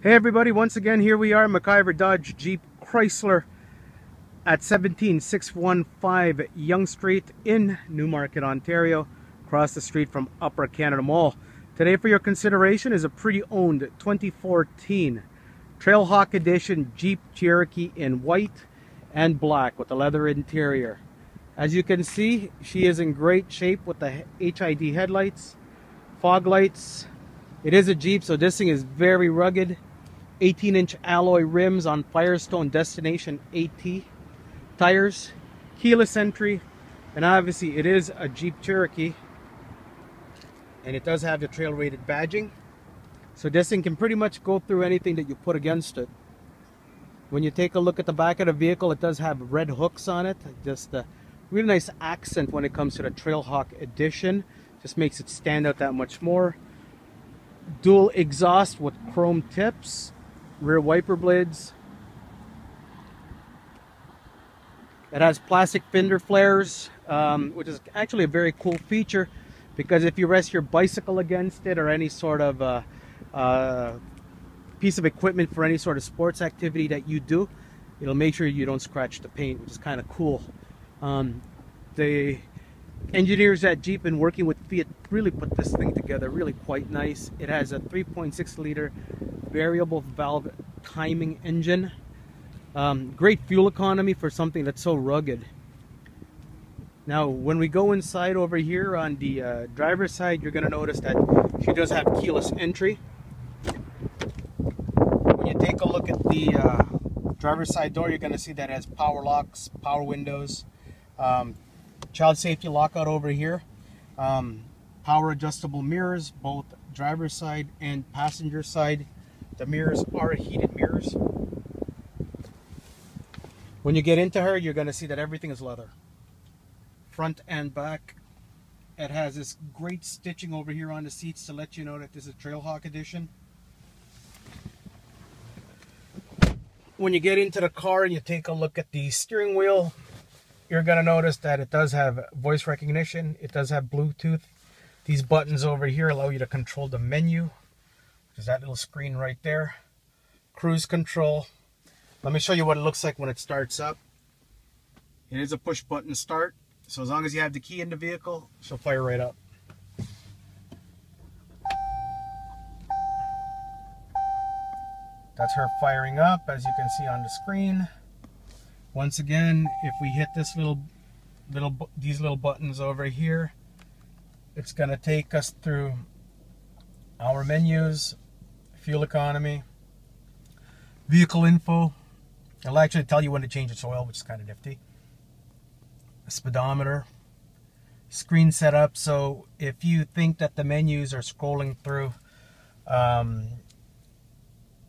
Hey everybody, once again here we are, MacIver Dodge Jeep Chrysler at 17615 Yonge Street in Newmarket, Ontario, across the street from Upper Canada Mall. Today for your consideration is a pre-owned 2014 Trailhawk Edition Jeep Cherokee in white and black with a leather interior. As you can see, she is in great shape with the HID headlights, fog lights. It is a Jeep, so this thing is very rugged. 18-inch alloy rims on Firestone Destination AT tires, keyless entry, and obviously it is a Jeep Cherokee, and it does have the trail rated badging, so this thing can pretty much go through anything that you put against it. When you take a look at the back of the vehicle, it does have red hooks on it, just a really nice accent when it comes to the Trailhawk Edition. Just makes it stand out that much more. Dual exhaust with chrome tips, rear wiper blades. It has plastic fender flares, which is actually a very cool feature, because if you rest your bicycle against it or any sort of piece of equipment for any sort of sports activity that you do, it'll make sure you don't scratch the paint, which is kind of cool. The engineers at Jeep and working with Fiat really put this thing together really quite nice. It has a 3.6 liter variable valve timing engine. Great fuel economy for something that's so rugged. Now when we go inside over here on the driver's side, you're going to notice that she does have keyless entry. When you take a look at the driver's side door, you're going to see that it has power locks, power windows, child safety lockout over here, power adjustable mirrors, both driver's side and passenger side. The mirrors are heated mirrors. When you get into her, you're going to see that everything is leather, front and back. It has this great stitching over here on the seats to let you know that this is a Trailhawk Edition. When you get into the car and you take a look at the steering wheel, you're going to notice that it does have voice recognition. It does have Bluetooth. These buttons over here allow you to control the menu, which is that little screen right there. Cruise control. Let me show you what it looks like when it starts up. It is a push button start, so as long as you have the key in the vehicle, she'll fire right up. That's her firing up, as you can see on the screen. Once again, if we hit this these little buttons over here, it's going to take us through our menus, fuel economy, vehicle info. It'll actually tell you when to change its oil, which is kind of nifty. A speedometer, screen setup. So if you think that the menus are scrolling through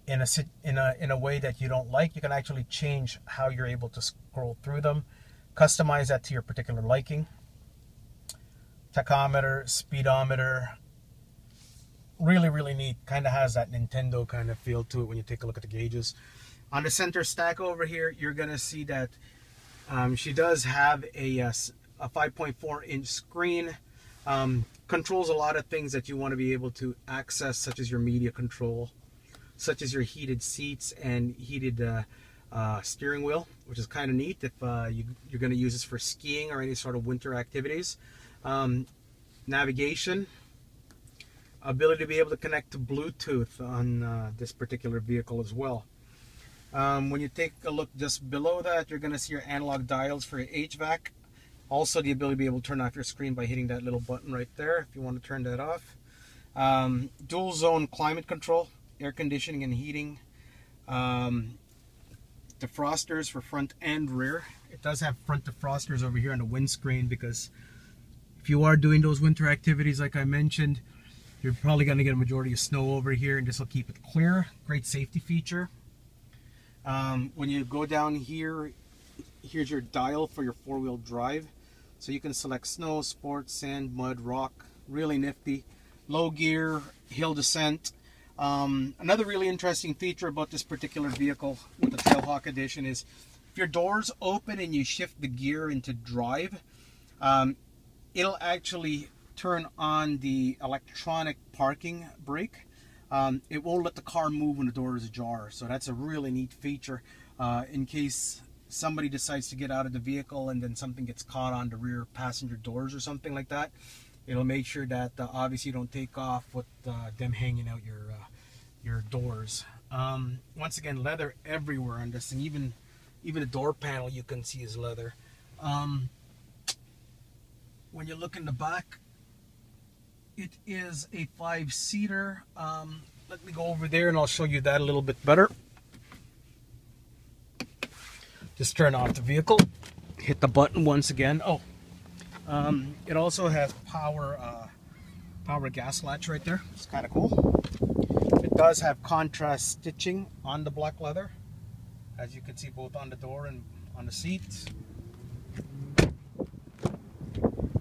in a way that you don't like, you can actually change how you're able to scroll through them. Customize that to your particular liking. Tachometer, speedometer. Really, really neat. Kind of has that Nintendo kind of feel to it when you take a look at the gauges. On the center stack over here, you're going to see that she does have a 5.4 inch screen. Controls a lot of things that you want to be able to access, such as your media control, such as your heated seats and heated steering wheel, which is kind of neat if you're going to use this for skiing or any sort of winter activities. Navigation, ability to be able to connect to Bluetooth on this particular vehicle as well. When you take a look just below that, you're going to see your analog dials for your HVAC. Also the ability to be able to turn off your screen by hitting that little button right there if you want to turn that off. Dual zone climate control, air conditioning and heating. Defrosters for front and rear. It does have front defrosters over here on the windscreen, because if you are doing those winter activities like I mentioned, you're probably going to get a majority of snow over here, and this will keep it clear. Great safety feature. When you go down here, here's your dial for your four-wheel drive. So you can select snow, sport, sand, mud, rock. Really nifty. Low gear, hill descent. Another really interesting feature about this particular vehicle with the Trailhawk Edition is if your doors open and you shift the gear into drive, it'll actually turn on the electronic parking brake. it won't let the car move when the door is ajar. So that's a really neat feature in case somebody decides to get out of the vehicle and then something gets caught on the rear passenger doors or something like that. It'll make sure that obviously you don't take off with them hanging out your doors. Once again, leather everywhere on this thing. Even the door panel you can see is leather. When you look in the back, it is a 5-seater. Let me go over there and I'll show you that a little bit better. Just turn off the vehicle, hit the button once again. Oh, it also has power gas latch right there. It's kind of cool. It does have contrast stitching on the black leather, as you can see both on the door and on the seats.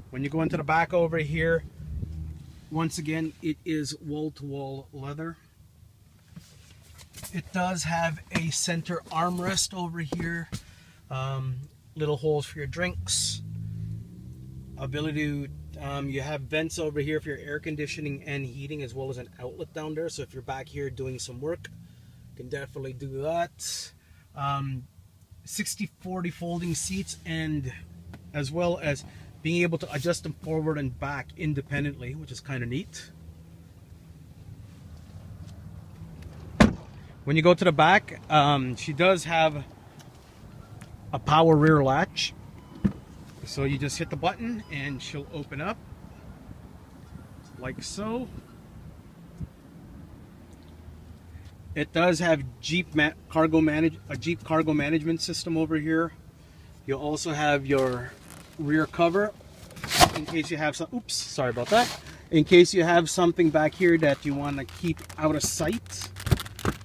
When you go into the back over here, once again, it is wall-to-wall leather. It does have a center armrest over here, little holes for your drinks, ability to, you have vents over here for your air conditioning and heating, as well as an outlet down there. So if you're back here doing some work, you can definitely do that. 60/40 folding seats, and as well as being able to adjust them forward and back independently, which is kind of neat. When you go to the back, she does have a power rear latch. So you just hit the button and she'll open up like so. It does have a Jeep cargo management system over here. You'll also have your rear cover in case you have some, oops, sorry about that. In case you have something back here that you want to keep out of sight,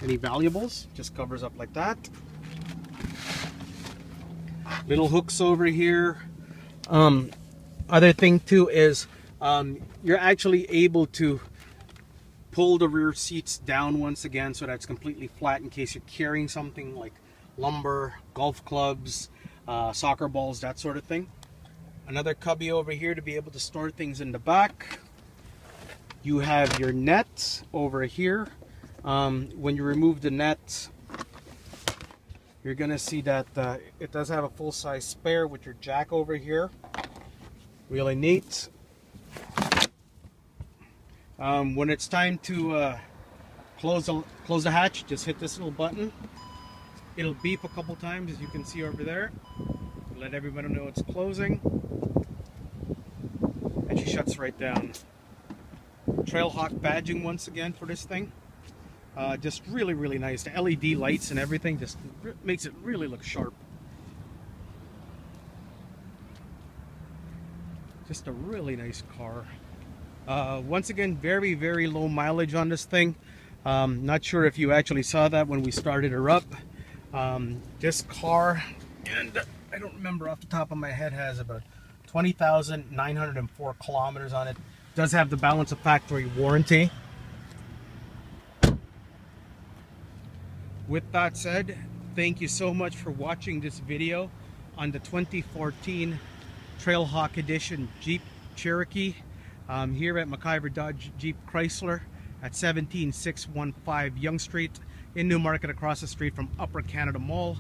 any valuables, just covers up like that. Little hooks over here. Other thing too is you're actually able to pull the rear seats down once again so that it's completely flat in case you're carrying something like lumber, golf clubs, soccer balls, that sort of thing. Another cubby over here to be able to store things in the back. You have your net over here. When you remove the net, you're gonna see that it does have a full-size spare with your jack over here. Really neat. When it's time to close the hatch, just hit this little button. It'll beep a couple times, as you can see over there. Let everybody know it's closing. And she shuts right down. Trailhawk badging once again for this thing. Just really, really nice. The LED lights and everything just makes it really look sharp. Just a really nice car. Once again, very, very low mileage on this thing. Not sure if you actually saw that when we started her up. This car, and I don't remember off the top of my head, has about 20,904 kilometers on it. Does have the balance of factory warranty. With that said, thank you so much for watching this video on the 2014 Trailhawk Edition Jeep Cherokee here at MacIver Dodge Jeep Chrysler at 17615 Yonge Street in Newmarket, across the street from Upper Canada Mall.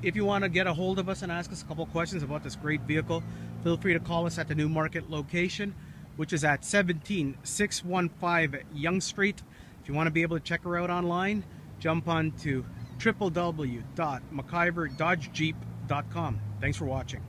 If you want to get a hold of us and ask us a couple questions about this great vehicle, feel free to call us at the Newmarket location, which is at 17615 Yonge Street. If you want to be able to check her out online, jump on to www.maciverdodgejeep.com. Thanks for watching.